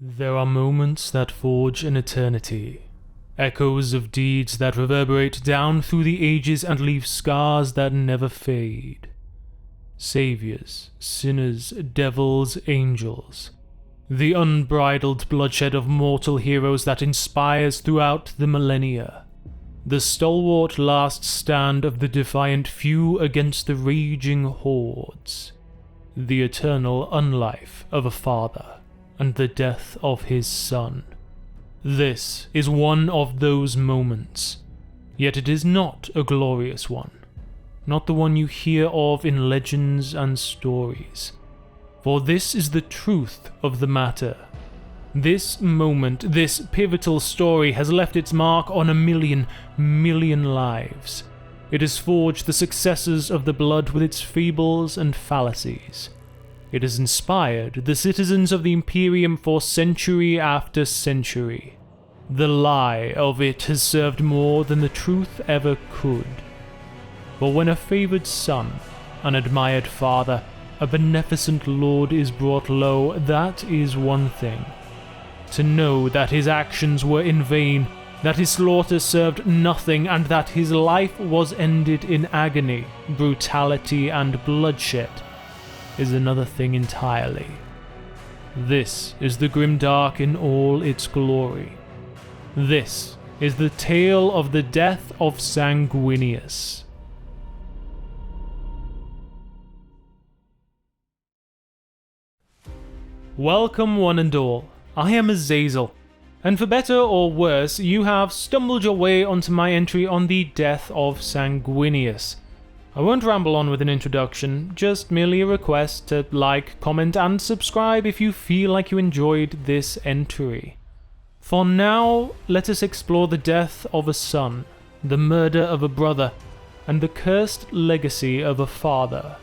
There are moments that forge an eternity, echoes of deeds that reverberate down through the ages and leave scars that never fade. Saviors, sinners, devils, angels. The unbridled bloodshed of mortal heroes that inspires throughout the millennia. The stalwart last stand of the defiant few against the raging hordes. The eternal unlife of a father and the death of his son. This is one of those moments, yet it is not a glorious one, not the one you hear of in legends and stories. For this is the truth of the matter. This moment, this pivotal story has left its mark on a million lives. It has forged the successors of the blood with its fables and fallacies. It has inspired the citizens of the Imperium for century after century. The lie of it has served more than the truth ever could. But when a favored son, an admired father, a beneficent lord is brought low, that is one thing. To know that his actions were in vain, that his slaughter served nothing, and that his life was ended in agony, brutality, and bloodshed, is another thing entirely. This is the grimdark in all its glory. This is the tale of the Death of Sanguinius. Welcome one and all, I am Azazel, and for better or worse, you have stumbled your way onto my entry on the Death of Sanguinius. I won't ramble on with an introduction, just merely a request to like, comment, and subscribe if you feel like you enjoyed this entry. For now, let us explore the death of a son, the murder of a brother, and the cursed legacy of a father.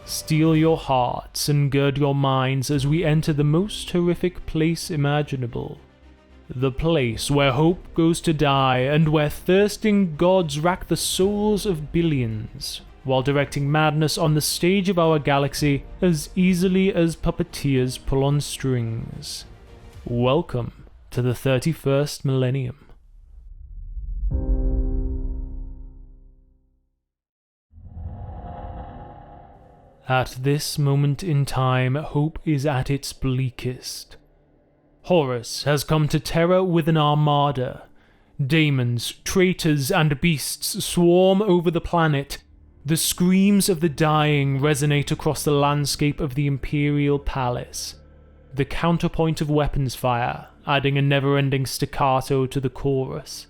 Steel your hearts and gird your minds as we enter the most horrific place imaginable. The place where hope goes to die and where thirsting gods rack the souls of billions, while directing madness on the stage of our galaxy as easily as puppeteers pull on strings. Welcome to the 31st millennium. At this moment in time, hope is at its bleakest. Horus has come to terror with an armada. Daemons, traitors, and beasts swarm over the planet. The screams of the dying resonate across the landscape of the Imperial Palace. The counterpoint of weapons fire, adding a never-ending staccato to the chorus.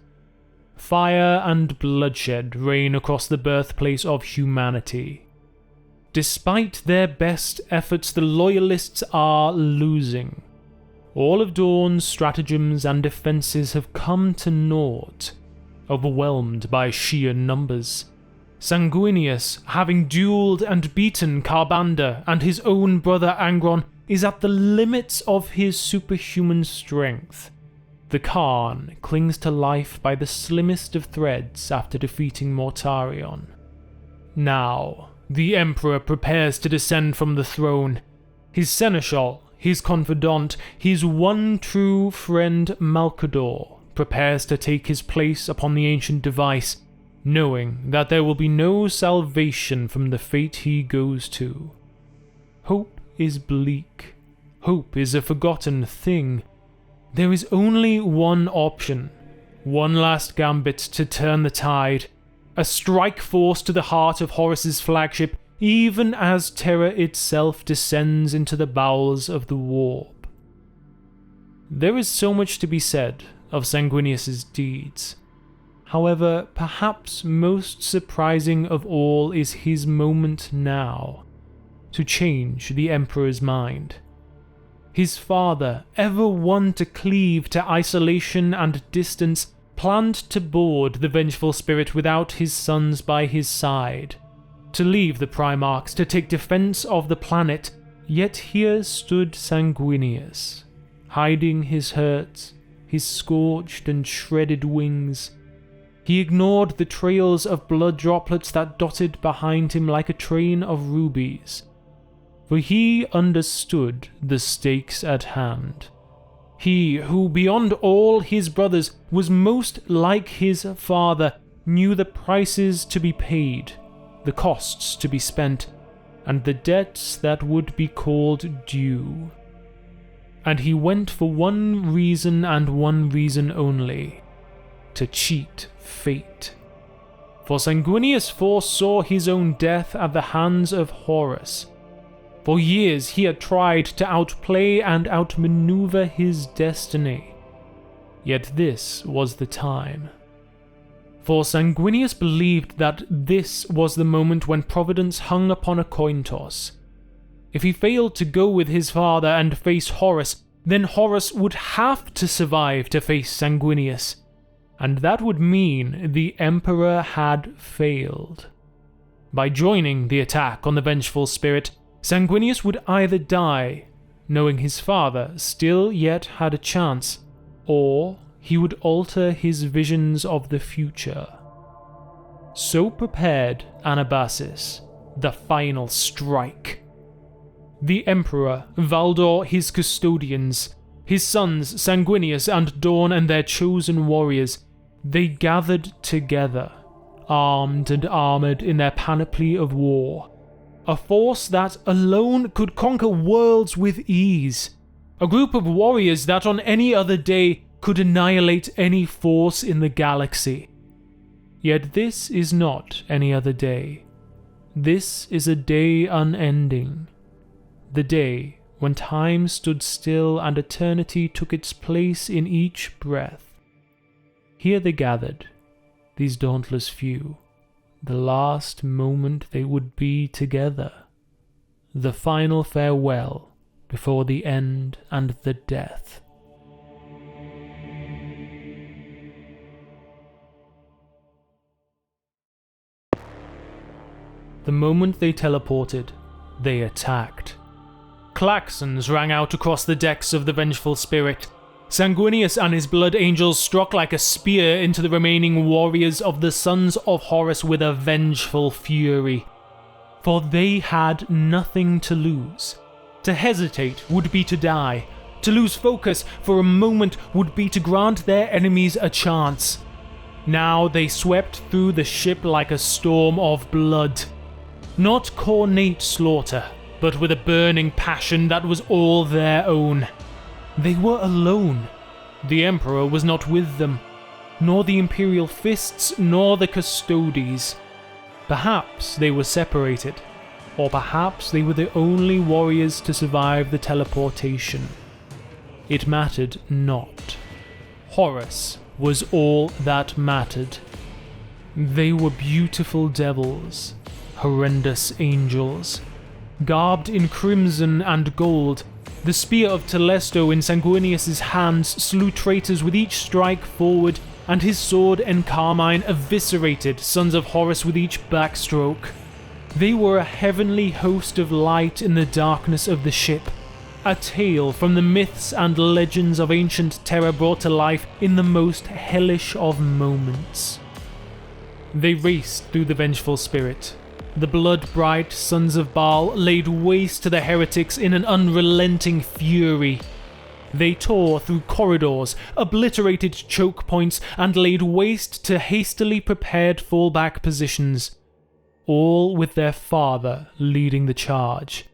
Fire and bloodshed reign across the birthplace of humanity. Despite their best efforts, the Loyalists are losing. All of Dawn's stratagems and defences have come to naught, overwhelmed by sheer numbers. Sanguinius, having duelled and beaten Karbanda and his own brother Angron, is at the limits of his superhuman strength. The Khan clings to life by the slimmest of threads after defeating Mortarion. Now, the Emperor prepares to descend from the throne. His seneschal, his confidant, his one true friend Malcador, prepares to take his place upon the ancient device, knowing that there will be no salvation from the fate he goes to. Hope is bleak. Hope is a forgotten thing. There is only one option, one last gambit to turn the tide, a strike force to the heart of Horus's flagship, even as terror itself descends into the bowels of the warp. There is so much to be said of Sanguinius's deeds. However, perhaps most surprising of all is his moment now, to change the Emperor's mind. His father, ever one to cleave to isolation and distance, planned to board the vengeful spirit without his sons by his side, to leave the Primarchs to take defense of the planet, yet here stood Sanguinius, hiding his hurts, his scorched and shredded wings. He ignored the trails of blood droplets that dotted behind him like a train of rubies, for he understood the stakes at hand. He who, beyond all his brothers, was most like his father, knew the prices to be paid, the costs to be spent, and the debts that would be called due. And he went for one reason and one reason only: to cheat fate. For Sanguinius foresaw his own death at the hands of Horus. For years he had tried to outplay and outmaneuver his destiny. Yet this was the time. For Sanguinius believed that this was the moment when Providence hung upon a coin toss. If he failed to go with his father and face Horus, then Horus would have to survive to face Sanguinius, and that would mean the Emperor had failed. By joining the attack on the Vengeful Spirit, Sanguinius would either die, knowing his father still yet had a chance, or he would alter his visions of the future. So prepared Anabasis, the final strike. The Emperor, Valdor, his custodians, his sons Sanguinius and Dawn and their chosen warriors, they gathered together, armed and armored in their panoply of war. A force that alone could conquer worlds with ease. A group of warriors that on any other day could annihilate any force in the galaxy. Yet this is not any other day. This is a day unending. The day when time stood still and eternity took its place in each breath. Here they gathered, these dauntless few. The last moment they would be together. The final farewell before the end and the death. The moment they teleported, they attacked. Klaxons rang out across the decks of the Vengeful Spirit. Sanguinius and his blood angels struck like a spear into the remaining warriors of the Sons of Horus with a vengeful fury. For they had nothing to lose. To hesitate would be to die. To lose focus for a moment would be to grant their enemies a chance. Now they swept through the ship like a storm of blood. Not cornate slaughter, but with a burning passion that was all their own. They were alone. The Emperor was not with them, nor the Imperial Fists, nor the Custodes. Perhaps they were separated, or perhaps they were the only warriors to survive the teleportation. It mattered not. Horus was all that mattered. They were beautiful devils, horrendous angels, garbed in crimson and gold. The spear of Telesto in Sanguinius' hands slew traitors with each strike forward, and his sword in carmine eviscerated Sons of Horus with each backstroke. They were a heavenly host of light in the darkness of the ship, a tale from the myths and legends of ancient terror brought to life in the most hellish of moments. They raced through the Vengeful Spirit. The blood-bright Sons of Baal laid waste to the heretics in an unrelenting fury. They tore through corridors, obliterated choke points, and laid waste to hastily prepared fallback positions, all with their father leading the charge.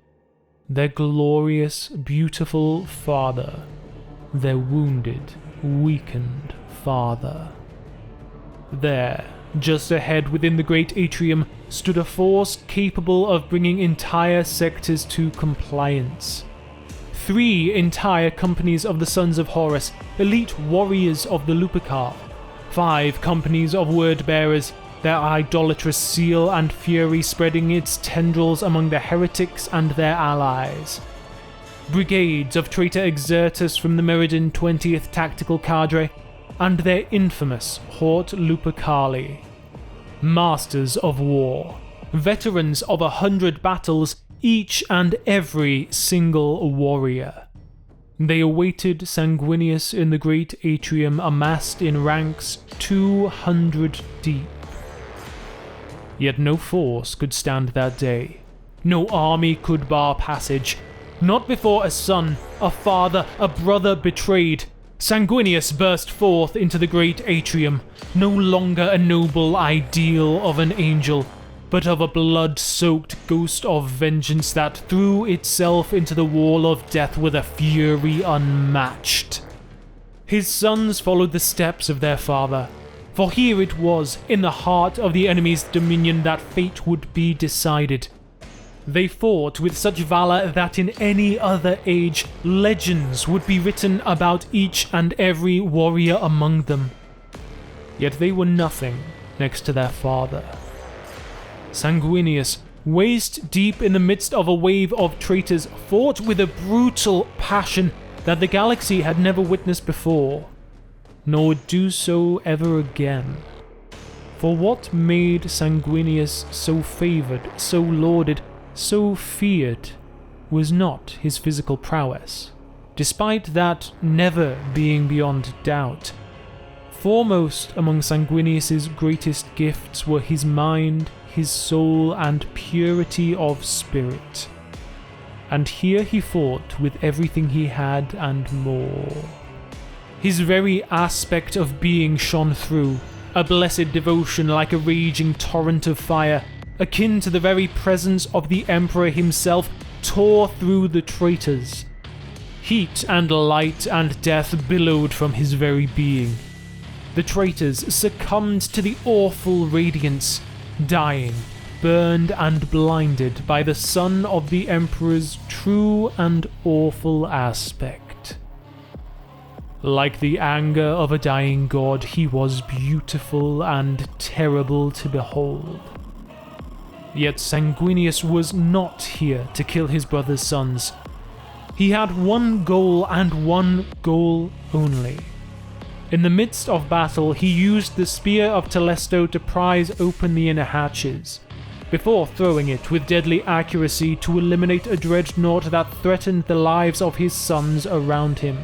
Their glorious, beautiful father. Their wounded, weakened father. There, just ahead within the great atrium, stood a force capable of bringing entire sectors to compliance. 3 entire companies of the Sons of Horus, elite warriors of the Lupercal. 5 companies of word-bearers, their idolatrous zeal and fury spreading its tendrils among the heretics and their allies. Brigades of traitor Exertus from the Meridian 20th Tactical Cadre, and their infamous Hort Lupercali. Masters of war, veterans of 100 battles, each and every single warrior. They awaited Sanguinius in the great atrium, amassed in ranks 200 deep. Yet no force could stand that day. No army could bar passage. Not before a son, a father, a brother betrayed, Sanguinius burst forth into the great atrium, no longer a noble ideal of an angel, but of a blood-soaked ghost of vengeance that threw itself into the wall of death with a fury unmatched. His sons followed the steps of their father, for here it was, in the heart of the enemy's dominion, that fate would be decided. They fought with such valor that in any other age, legends would be written about each and every warrior among them. Yet they were nothing next to their father. Sanguinius, waist deep in the midst of a wave of traitors, fought with a brutal passion that the galaxy had never witnessed before, nor would do so ever again. For what made Sanguinius so favoured, so lauded, so feared, was not his physical prowess, despite that never being beyond doubt. Foremost among Sanguinius's greatest gifts were his mind, his soul, and purity of spirit. And here he fought with everything he had and more. His very aspect of being shone through, a blessed devotion like a raging torrent of fire, akin to the very presence of the Emperor himself, tore through the traitors. Heat and light and death billowed from his very being. The traitors succumbed to the awful radiance, dying, burned and blinded by the sun of the Emperor's true and awful aspect. Like the anger of a dying god, he was beautiful and terrible to behold. Yet Sanguinius was not here to kill his brother's sons. He had one goal and one goal only. In the midst of battle, he used the Spear of Telesto to prise open the inner hatches, before throwing it with deadly accuracy to eliminate a dreadnought that threatened the lives of his sons around him.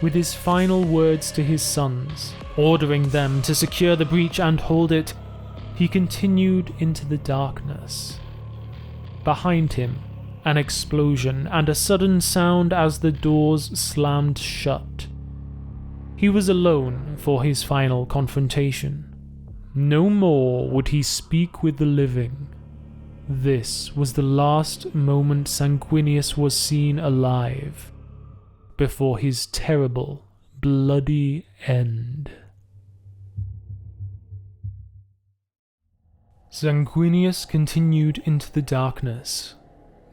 With his final words to his sons, ordering them to secure the breach and hold it, he continued into the darkness. Behind him, an explosion and a sudden sound as the doors slammed shut. He was alone for his final confrontation. No more would he speak with the living. This was the last moment Sanguinius was seen alive, before his terrible, bloody end. Sanguinius continued into the darkness.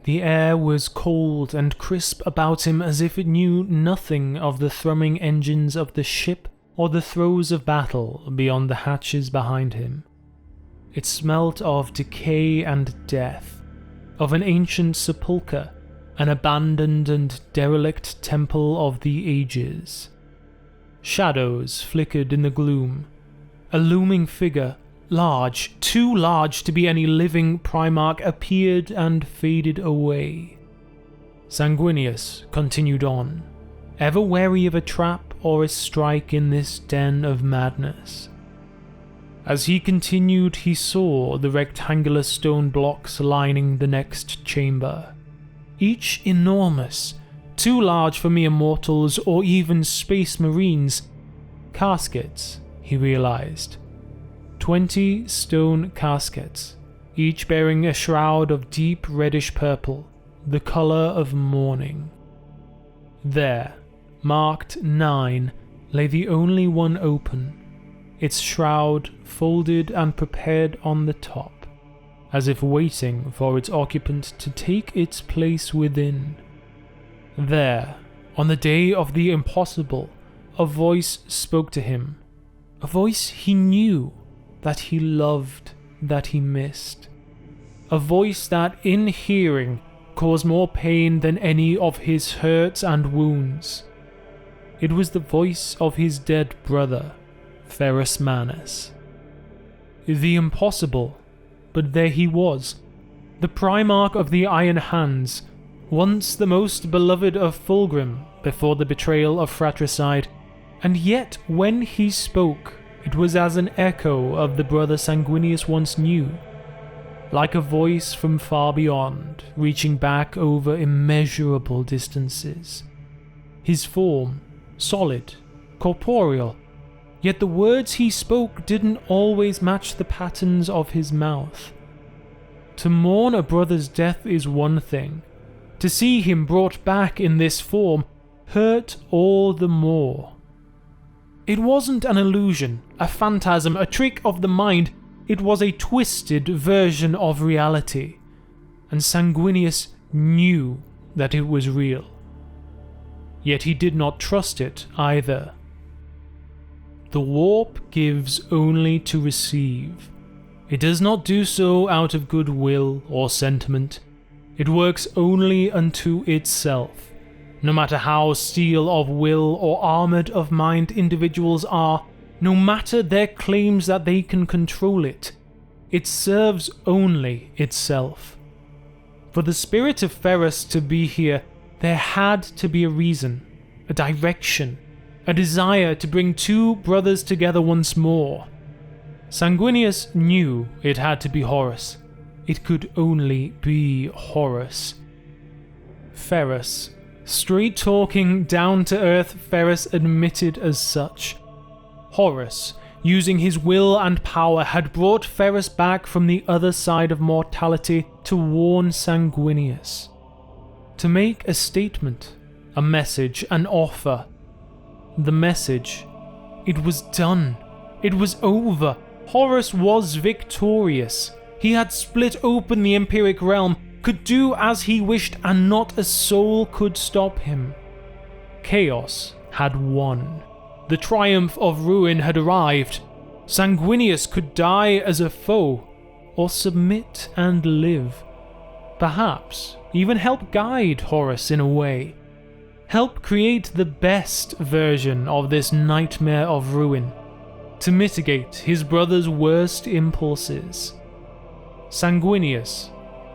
The air was cold and crisp about him, as if it knew nothing of the thrumming engines of the ship or the throes of battle beyond the hatches behind him. It smelt of decay and death, of an ancient sepulchre, an abandoned and derelict temple of the ages. Shadows flickered in the gloom. A looming figure, large, too large to be any living Primarch, appeared and faded away. Sanguinius continued on, ever wary of a trap or a strike in this den of madness. As he continued, he saw the rectangular stone blocks lining the next chamber, each enormous, too large for mere mortals or even space marines. Caskets, he realized. 20 stone caskets, each bearing a shroud of deep reddish purple, the color of mourning. There, marked 9, lay the only one open, its shroud folded and prepared on the top, as if waiting for its occupant to take its place within. There, on the day of the impossible, a voice spoke to him, a voice he knew, that he loved, that he missed. A voice that, in hearing, caused more pain than any of his hurts and wounds. It was the voice of his dead brother, Ferrus Manus. The impossible, but there he was, the Primarch of the Iron Hands, once the most beloved of Fulgrim before the betrayal of fratricide, and yet when he spoke, it was as an echo of the brother Sanguinius once knew. like a voice from far beyond, reaching back over immeasurable distances. His form, solid, corporeal, yet the words he spoke didn't always match the patterns of his mouth. To mourn a brother's death is one thing. To see him brought back in this form hurt all the more. It wasn't an illusion, a phantasm, a trick of the mind. It was a twisted version of reality, and Sanguinius knew that it was real. Yet he did not trust it either. The warp gives only to receive. It does not do so out of goodwill or sentiment. It works only unto itself. No matter how steel of will or armored of mind individuals are, no matter their claims that they can control it, it serves only itself. For the spirit of Ferrus to be here, there had to be a reason, a direction, a desire to bring two brothers together once more. Sanguinius knew it had to be Horus. It could only be Horus. Ferrus. Straight-talking, down-to-earth Ferrus admitted as such. Horus, using his will and power, had brought Ferrus back from the other side of mortality to warn Sanguinius. To make a statement, a message, an offer. The message. It was done. It was over. Horus was victorious. He had split open the Empyric realm, could do as he wished, and not a soul could stop him. Chaos had won. The triumph of ruin had arrived. Sanguinius could die as a foe, or submit and live. Perhaps even help guide Horus in a way. Help create the best version of this nightmare of ruin, to mitigate his brother's worst impulses. Sanguinius,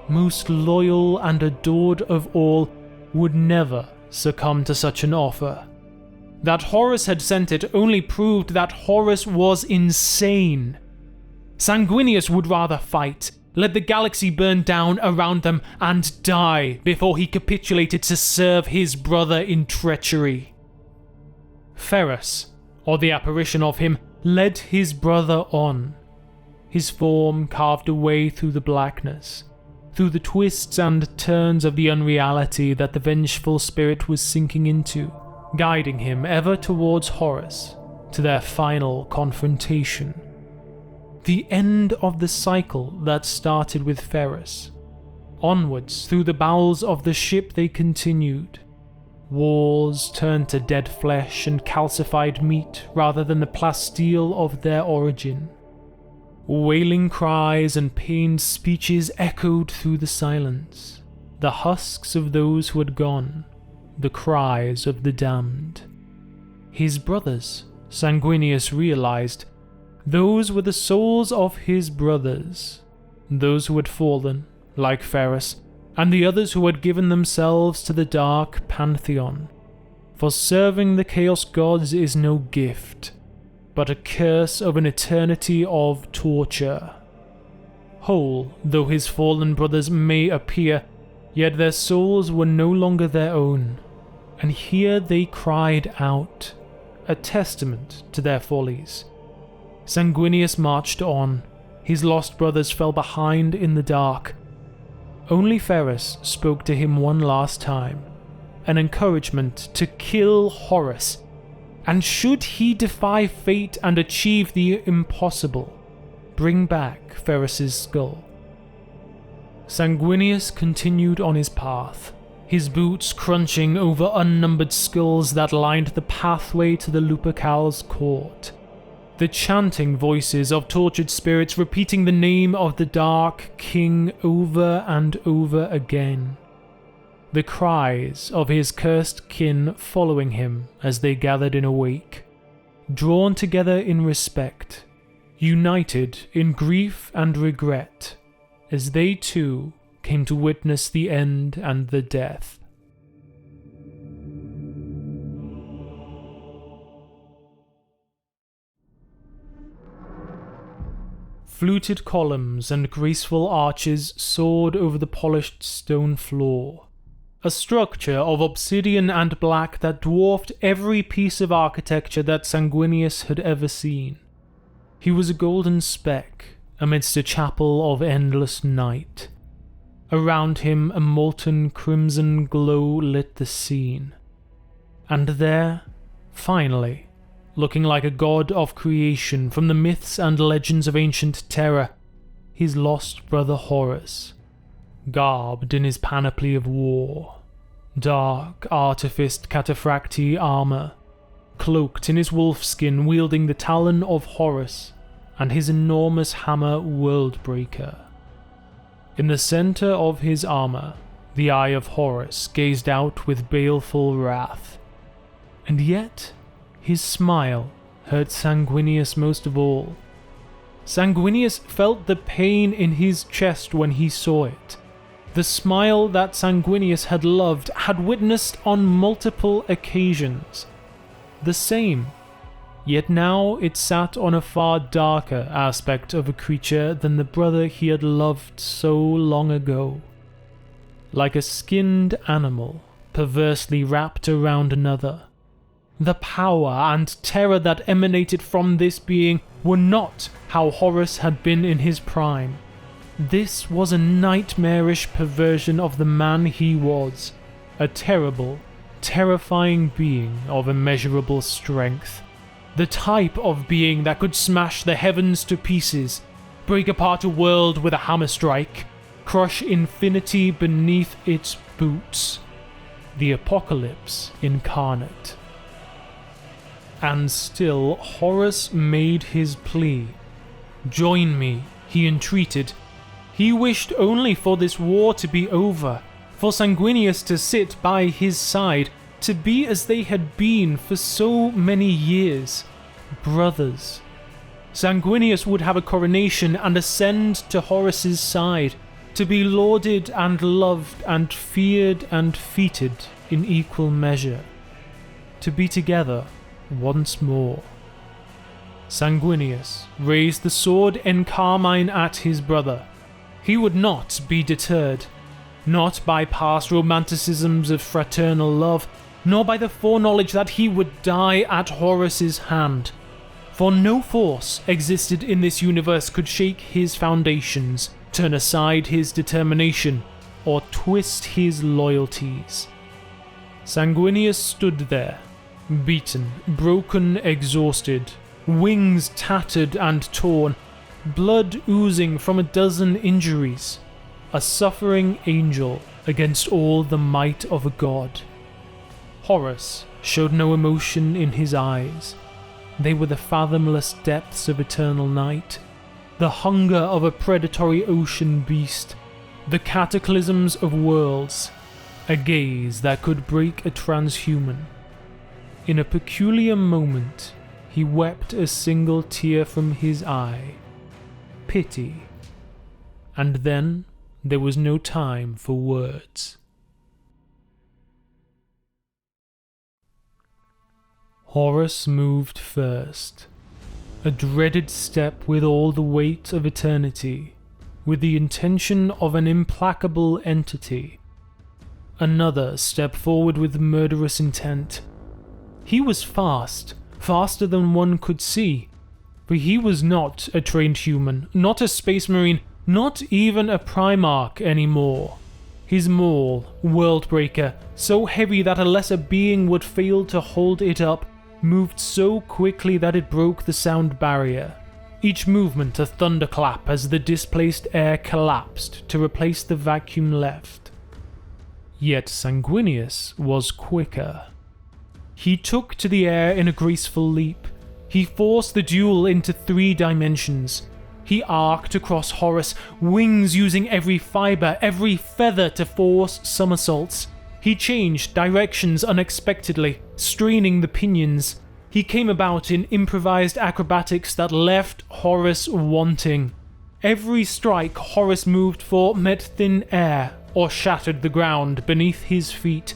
most loyal and adored of all, would never succumb to such an offer. That Horus had sent it only proved that Horus was insane. Sanguinius would rather fight, let the galaxy burn down around them, and die before he capitulated to serve his brother in treachery. Ferrus, or the apparition of him, led his brother on. His form carved away through the blackness, through the twists and turns of the unreality that the vengeful spirit was sinking into, guiding him ever towards Horus, to their final confrontation. The end of the cycle that started with Ferrus. Onwards, through the bowels of the ship they continued. Wars turned to dead flesh and calcified meat rather than the plasteel of their origin. Wailing cries and pained speeches echoed through the silence, the husks of those who had gone, the cries of the damned. His brothers, Sanguinius realized, those were the souls of his brothers, those who had fallen, like Ferrus, and the others who had given themselves to the dark pantheon. For serving the Chaos Gods is no gift, but a curse of an eternity of torture. Whole though his fallen brothers may appear, yet their souls were no longer their own, and here they cried out, a testament to their follies. Sanguinius marched on. His lost brothers fell behind in the dark. Only Ferrus spoke to him one last time, an encouragement to kill Horus, and should he defy fate and achieve the impossible, bring back Ferrus's skull. Sanguinius continued on his path, his boots crunching over unnumbered skulls that lined the pathway to the Lupercal's court. The chanting voices of tortured spirits repeating the name of the Dark King over and over again. The cries of his cursed kin following him as they gathered in a wake, drawn together in respect, united in grief and regret, as they too came to witness the end and the death. Fluted columns and graceful arches soared over the polished stone floor, a structure of obsidian and black that dwarfed every piece of architecture that Sanguinius had ever seen. He was a golden speck amidst a chapel of endless night. Around him a molten crimson glow lit the scene. And there, finally, looking like a god of creation from the myths and legends of ancient Terra, his lost brother Horus, garbed in his panoply of war, dark artificed cataphracti armor, cloaked in his wolfskin wielding the talon of Horus and his enormous hammer Worldbreaker. In the center of his armor, the eye of Horus gazed out with baleful wrath, and yet his smile hurt Sanguinius most of all. Sanguinius felt the pain in his chest when he saw it. The smile that Sanguinius had loved, had witnessed on multiple occasions. The same, yet now it sat on a far darker aspect of a creature than the brother he had loved so long ago. Like a skinned animal, perversely wrapped around another. The power and terror that emanated from this being were not how Horus had been in his prime. This was a nightmarish perversion of the man he was, a terrible, terrifying being of immeasurable strength. The type of being that could smash the heavens to pieces, break apart a world with a hammer strike, crush infinity beneath its boots. The apocalypse incarnate. And still Horus made his plea. "Join me," he entreated. He wished only for this war to be over, for Sanguinius to sit by his side, to be as they had been for so many years, brothers. Sanguinius would have a coronation and ascend to Horus's side, to be lauded and loved and feared and feted in equal measure, to be together once more. Sanguinius raised the sword encarmine at his brother. He would not be deterred, not by past romanticisms of fraternal love, nor by the foreknowledge that he would die at Horus's hand. For no force existed in this universe could shake his foundations, turn aside his determination, or twist his loyalties. Sanguinius stood there, beaten, broken, exhausted, wings tattered and torn, blood oozing from a dozen injuries, a suffering angel against all the might of a god. Horus showed no emotion in his eyes. They were the fathomless depths of eternal night, the hunger of a predatory ocean beast, the cataclysms of worlds, a gaze that could break a transhuman. In a peculiar moment, he wept a single tear from his eye. Pity. And then there was no time for words. Horus moved first, a dreaded step with all the weight of eternity, with the intention of an implacable entity. Another step forward with murderous intent. He was fast, faster than one could see, for he was not a trained human, not a space marine, not even a Primarch anymore. His maul, Worldbreaker, so heavy that a lesser being would fail to hold it up, moved so quickly that it broke the sound barrier. Each movement a thunderclap as the displaced air collapsed to replace the vacuum left. Yet Sanguinius was quicker. He took to the air in a graceful leap. He forced the duel into 3 dimensions. He arced across Horus, wings using every fiber, every feather to force somersaults. He changed directions unexpectedly, straining the pinions. He came about in improvised acrobatics that left Horus wanting. Every strike Horus moved for met thin air or shattered the ground beneath his feet.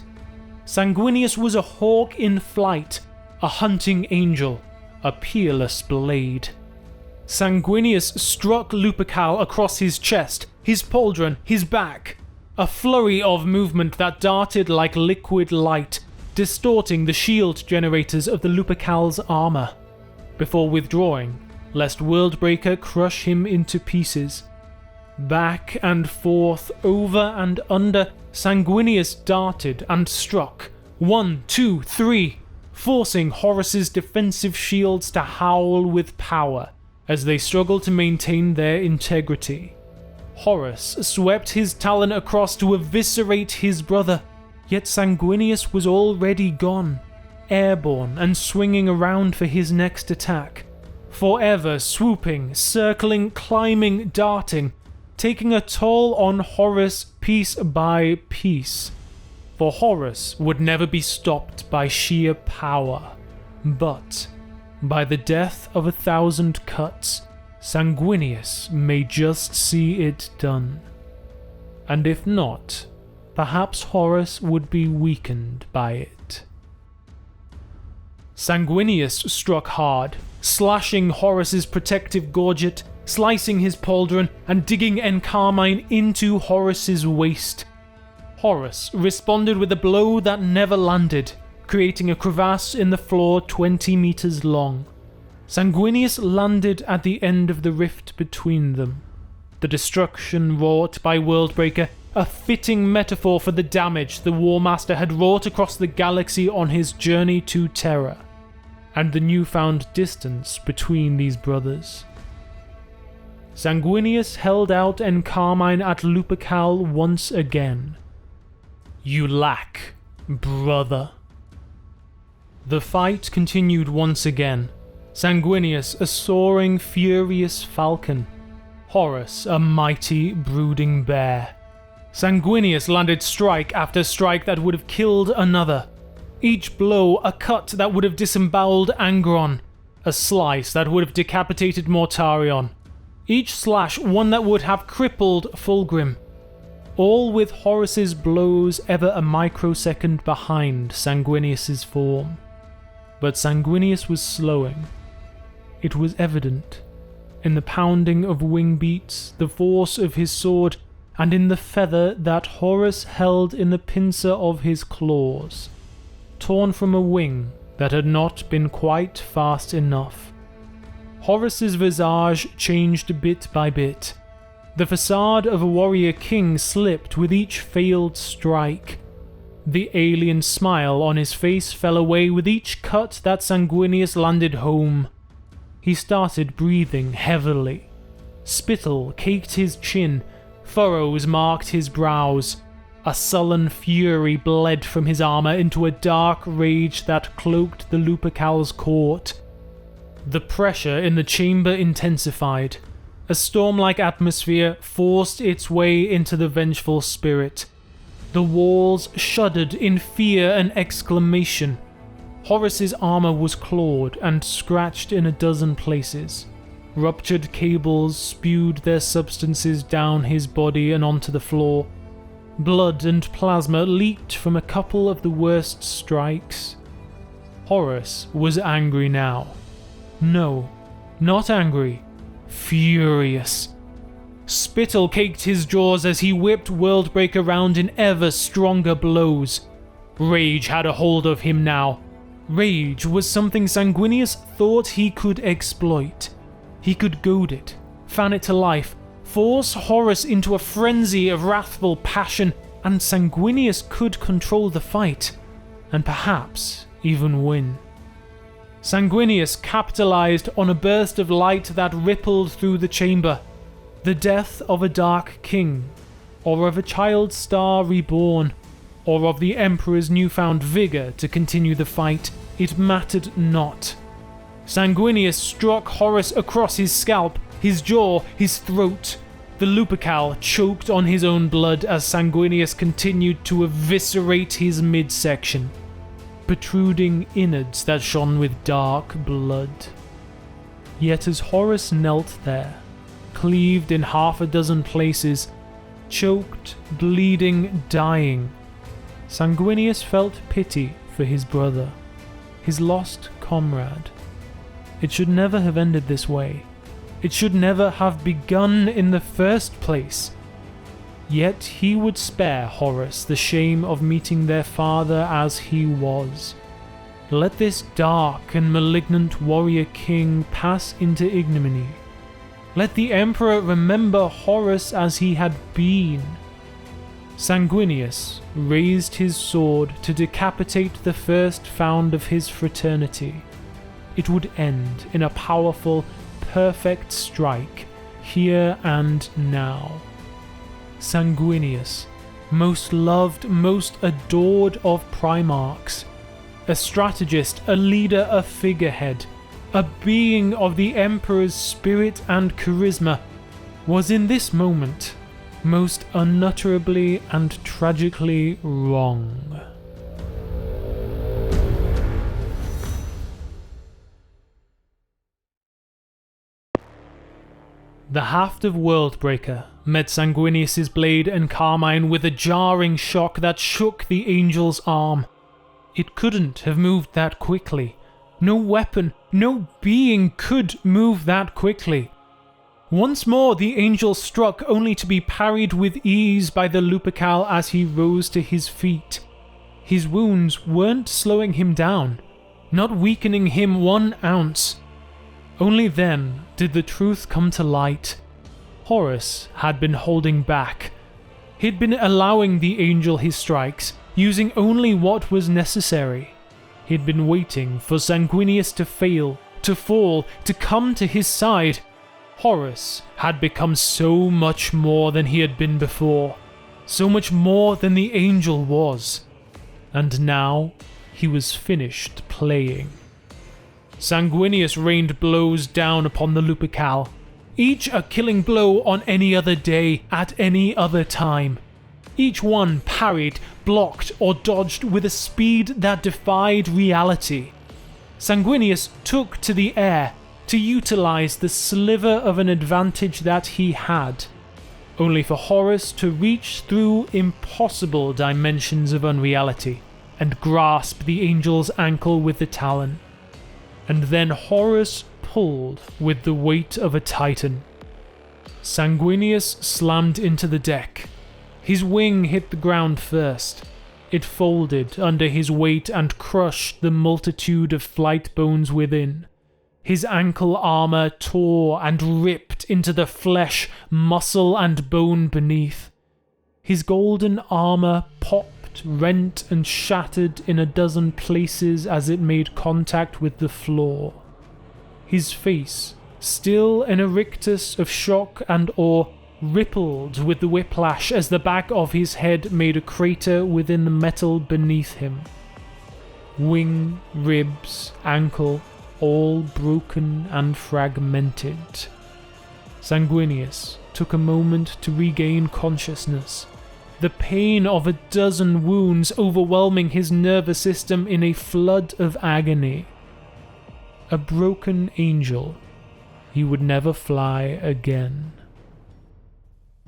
Sanguinius was a hawk in flight, a hunting angel, a peerless blade. Sanguinius struck Lupercal across his chest, his pauldron, his back. A flurry of movement that darted like liquid light, distorting the shield generators of the Lupercal's armor, before withdrawing, lest Worldbreaker crush him into pieces. Back and forth, over and under, Sanguinius darted and struck. 1, 2, 3, forcing Horus's defensive shields to howl with power as they struggled to maintain their integrity. Horus swept his talon across to eviscerate his brother, yet Sanguinius was already gone, airborne and swinging around for his next attack, forever swooping, circling, climbing, darting, taking a toll on Horus piece by piece. For Horus would never be stopped by sheer power, but by the death of 1,000 cuts, Sanguinius may just see it done. And if not, perhaps Horus would be weakened by it. Sanguinius struck hard, slashing Horus's protective gorget, slicing his pauldron, and digging Encarmine into Horus's waist. Horus responded with a blow that never landed, creating a crevasse in the floor 20 meters long. Sanguinius landed at the end of the rift between them. The destruction wrought by Worldbreaker, a fitting metaphor for the damage the War Master had wrought across the galaxy on his journey to Terra, and the newfound distance between these brothers. Sanguinius held out Encarmine at Lupercal once again. "You lack, brother." The fight continued once again. Sanguinius a soaring, furious falcon. Horus a mighty, brooding bear. Sanguinius landed strike after strike that would have killed another. Each blow a cut that would have disemboweled Angron. A slice that would have decapitated Mortarion. Each slash one that would have crippled Fulgrim. All with Horus's blows ever a microsecond behind Sanguinius's form. But Sanguinius was slowing. It was evident, in the pounding of wing beats, the force of his sword, and in the feather that Horus held in the pincer of his claws, torn from a wing that had not been quite fast enough. Horus's visage changed bit by bit. The facade of a warrior king slipped with each failed strike. The alien smile on his face fell away with each cut that Sanguinius landed home. He started breathing heavily. Spittle caked his chin, furrows marked his brows. A sullen fury bled from his armor into a dark rage that cloaked the Lupercal's court. The pressure in the chamber intensified. A storm-like atmosphere forced its way into the vengeful spirit. The walls shuddered in fear and exclamation. Horus's armor was clawed and scratched in a dozen places. Ruptured cables spewed their substances down his body and onto the floor. Blood and plasma leaked from a couple of the worst strikes. Horus was angry now. No, not angry. Furious. Spittle caked his jaws as he whipped Worldbreaker round in ever stronger blows. Rage had a hold of him now. Rage was something Sanguinius thought he could exploit. He could goad it, fan it to life, force Horus into a frenzy of wrathful passion, and Sanguinius could control the fight, and perhaps even win. Sanguinius capitalized on a burst of light that rippled through the chamber. The death of a dark king, or of a child star reborn, or of the Emperor's newfound vigor to continue the fight, it mattered not. Sanguinius struck Horus across his scalp, his jaw, his throat. The Lupercal choked on his own blood as Sanguinius continued to eviscerate his midsection, protruding innards that shone with dark blood. Yet as Horus knelt there, cleaved in half a dozen places, choked, bleeding, dying, Sanguinius felt pity for his brother, his lost comrade. It should never have ended this way. It should never have begun in the first place. Yet he would spare Horus the shame of meeting their father as he was. Let this dark and malignant warrior king pass into ignominy. Let the emperor remember Horus as he had been. Sanguinius raised his sword to decapitate the first found of his fraternity. It would end in a powerful, perfect strike, here and now. Sanguinius, most loved, most adored of Primarchs, a strategist, a leader, a figurehead, a being of the Emperor's spirit and charisma, was in this moment most unutterably and tragically wrong. The haft of Worldbreaker met Sanguinius' blade and carmine with a jarring shock that shook the angel's arm. It couldn't have moved that quickly. No weapon, no being could move that quickly. Once more the angel struck, only to be parried with ease by the Lupercal as he rose to his feet. His wounds weren't slowing him down, not weakening him 1 ounce. Only then did the truth come to light. Horus had been holding back. He'd been allowing the angel his strikes, using only what was necessary. He'd been waiting for Sanguinius to fail, to fall, to come to his side. Horus had become so much more than he had been before, so much more than the angel was. And now he was finished playing. Sanguinius rained blows down upon the Lupercal, each a killing blow on any other day, at any other time. Each one parried, blocked, or dodged with a speed that defied reality. Sanguinius took to the air to utilize the sliver of an advantage that he had, only for Horus to reach through impossible dimensions of unreality and grasp the angel's ankle with the talon. And then Horus pulled with the weight of a titan. Sanguinius slammed into the deck. His wing hit the ground first. It folded under his weight and crushed the multitude of flight bones within. His ankle armor tore and ripped into the flesh, muscle, and bone beneath. His golden armor popped, rent, and shattered in a dozen places as it made contact with the floor. His face, still an rictus of shock and awe, rippled with the whiplash as the back of his head made a crater within the metal beneath him. Wing, ribs, ankle, all broken and fragmented. Sanguinius took a moment to regain consciousness, the pain of a dozen wounds overwhelming his nervous system in a flood of agony. A broken angel, he would never fly again.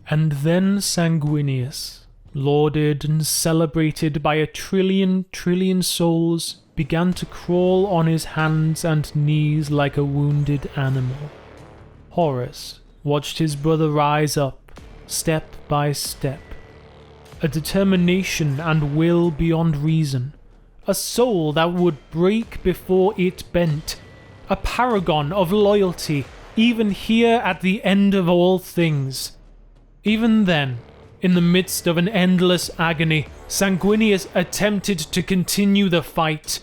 And then Sanguinius, lauded and celebrated by a trillion souls, began to crawl on his hands and knees like a wounded animal. Horus watched his brother rise up, step by step. A determination and will beyond reason. A soul that would break before it bent. A paragon of loyalty, even here at the end of all things. Even then, in the midst of an endless agony, Sanguinius attempted to continue the fight.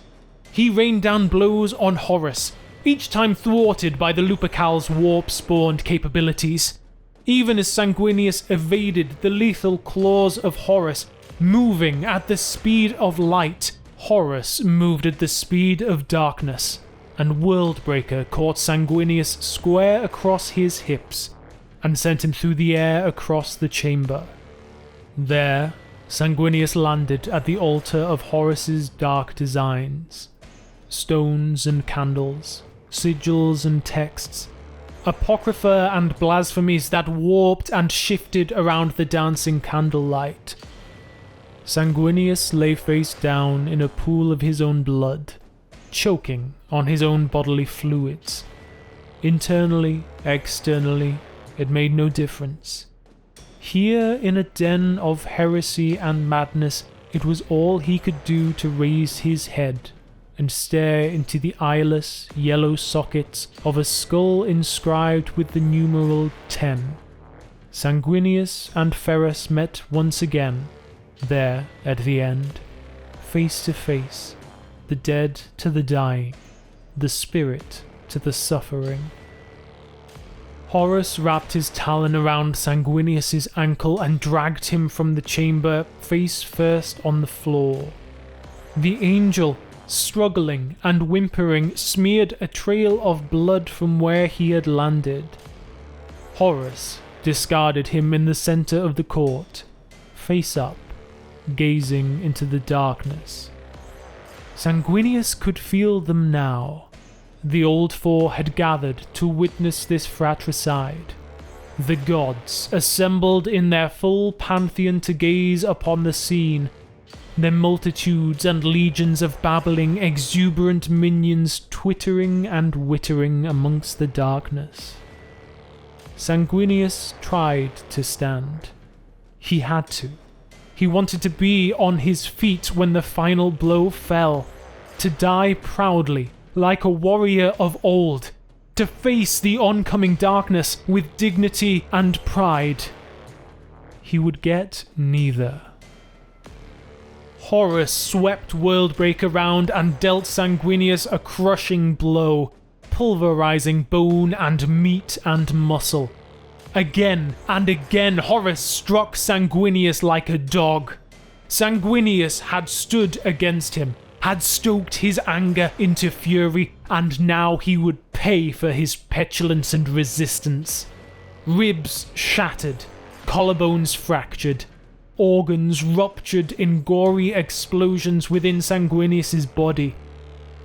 He rained down blows on Horus, each time thwarted by the Lupercal's warp-spawned capabilities. Even as Sanguinius evaded the lethal claws of Horus, moving at the speed of light, Horus moved at the speed of darkness, and Worldbreaker caught Sanguinius square across his hips and sent him through the air across the chamber. There, Sanguinius landed at the altar of Horus's dark designs. Stones and candles, sigils and texts, apocrypha and blasphemies that warped and shifted around the dancing candlelight. Sanguinius lay face down in a pool of his own blood, choking on his own bodily fluids. Internally, externally, it made no difference. Here in a den of heresy and madness, it was all he could do to raise his head and stare into the eyeless, yellow sockets of a skull inscribed with the numeral 10. Sanguinius and Ferrus met once again, there at the end, face to face, the dead to the dying, the spirit to the suffering. Horus wrapped his talon around Sanguinius's ankle and dragged him from the chamber face first on the floor. The angel, struggling and whimpering, smeared a trail of blood from where he had landed. Horus discarded him in the center of the court, face up, gazing into the darkness. Sanguinius could feel them now. The Old Four had gathered to witness this fratricide. The gods assembled in their full pantheon to gaze upon the scene, their multitudes and legions of babbling, exuberant minions twittering and wittering amongst the darkness. Sanguinius tried to stand. He had to. He wanted to be on his feet when the final blow fell, to die proudly, like a warrior of old, to face the oncoming darkness with dignity and pride. He would get neither. Horus swept Worldbreak around and dealt Sanguinius a crushing blow, pulverizing bone and meat and muscle. Again and again Horus struck Sanguinius like a dog. Sanguinius had stood against him, had stoked his anger into fury, and now he would pay for his petulance and resistance. Ribs shattered, collarbones fractured, organs ruptured in gory explosions within Sanguinius's body.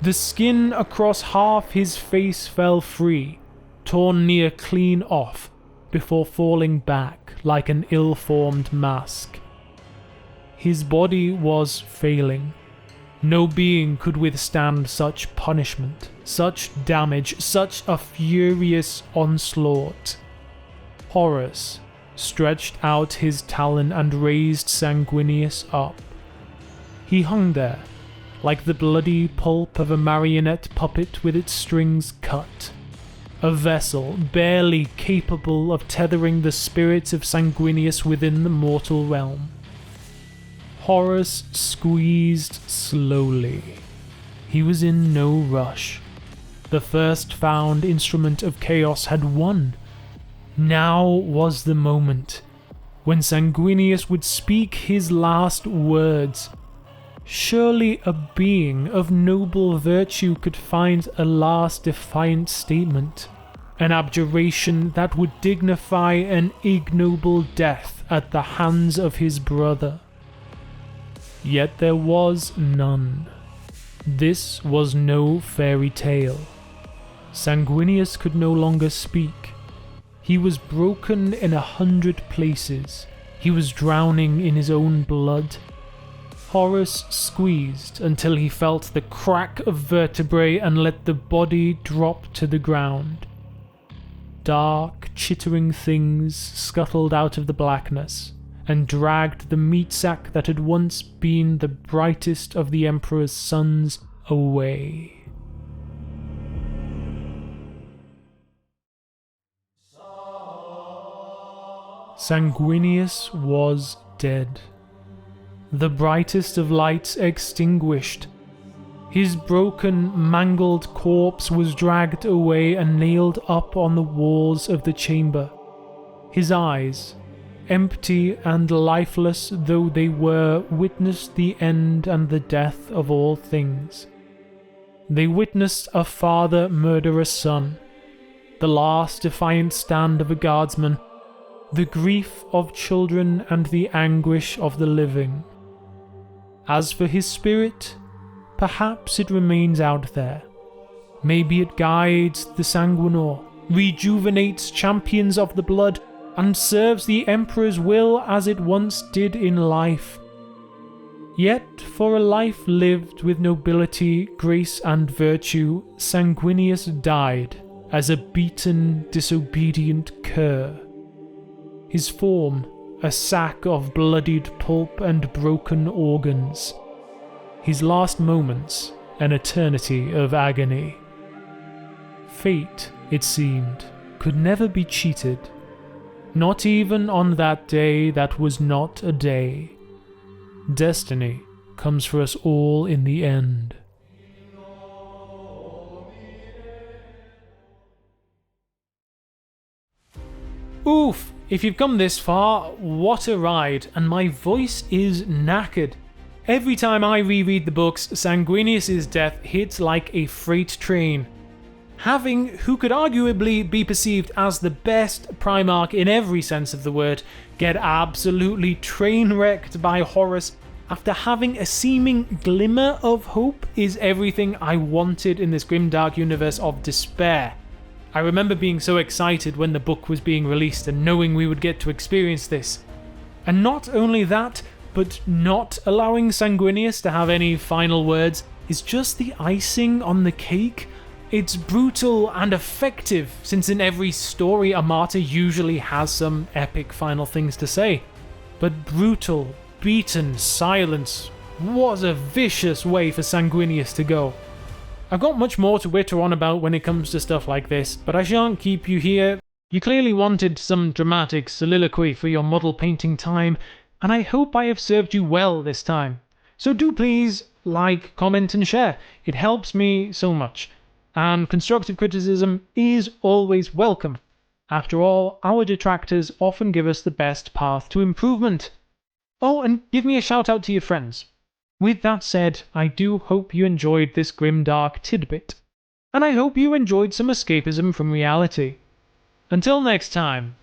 The skin across half his face fell free, torn near clean off, before falling back like an ill-formed mask. His body was failing. No being could withstand such punishment, such damage, such a furious onslaught. Horus stretched out his talon and raised Sanguinius up. He hung there, like the bloody pulp of a marionette puppet with its strings cut. A vessel barely capable of tethering the spirit of Sanguinius within the mortal realm. Horus squeezed slowly. He was in no rush. The first found instrument of chaos had won. Now was the moment when Sanguinius would speak his last words. Surely a being of noble virtue could find a last defiant statement, an abjuration that would dignify an ignoble death at the hands of his brother. Yet there was none. This was no fairy tale. Sanguinius could no longer speak. He was broken in 100 places. He was drowning in his own blood. Horus squeezed until he felt the crack of vertebrae and let the body drop to the ground. Dark, chittering things scuttled out of the blackness and dragged the meat sack that had once been the brightest of the Emperor's sons away. Sanguinius was dead. The brightest of lights extinguished. His broken, mangled corpse was dragged away and nailed up on the walls of the chamber. His eyes, empty and lifeless though they were, witnessed the end and the death of all things. They witnessed a father murder a son, the last defiant stand of a guardsman, the grief of children and the anguish of the living. As for his spirit, perhaps it remains out there. Maybe it guides the Sanguinor, rejuvenates champions of the blood, and serves the Emperor's will as it once did in life. Yet for a life lived with nobility, grace and virtue, Sanguinius died as a beaten, disobedient cur. His form, a sack of bloodied pulp and broken organs. His last moments, an eternity of agony. Fate, it seemed, could never be cheated. Not even on that day that was not a day. Destiny comes for us all in the end. Oof! If you've come this far, what a ride, and my voice is knackered. Every time I reread the books, Sanguinius' death hits like a freight train. Having who could arguably be perceived as the best Primarch in every sense of the word get absolutely train-wrecked by Horus after having a seeming glimmer of hope is everything I wanted in this grimdark universe of despair. I remember being so excited when the book was being released and knowing we would get to experience this. And not only that, but not allowing Sanguinius to have any final words is just the icing on the cake. It's brutal and effective, since in every story a martyr usually has some epic final things to say. But brutal, beaten silence was a vicious way for Sanguinius to go. I've got much more to witter on about when it comes to stuff like this, but I shan't keep you here. You clearly wanted some dramatic soliloquy for your model painting time, and I hope I have served you well this time. So do please like, comment and share. It helps me so much. And constructive criticism is always welcome. After all, our detractors often give us the best path to improvement. Oh, and give me a shout out to your friends. With that said, I do hope you enjoyed this grimdark tidbit, and I hope you enjoyed some escapism from reality. Until next time.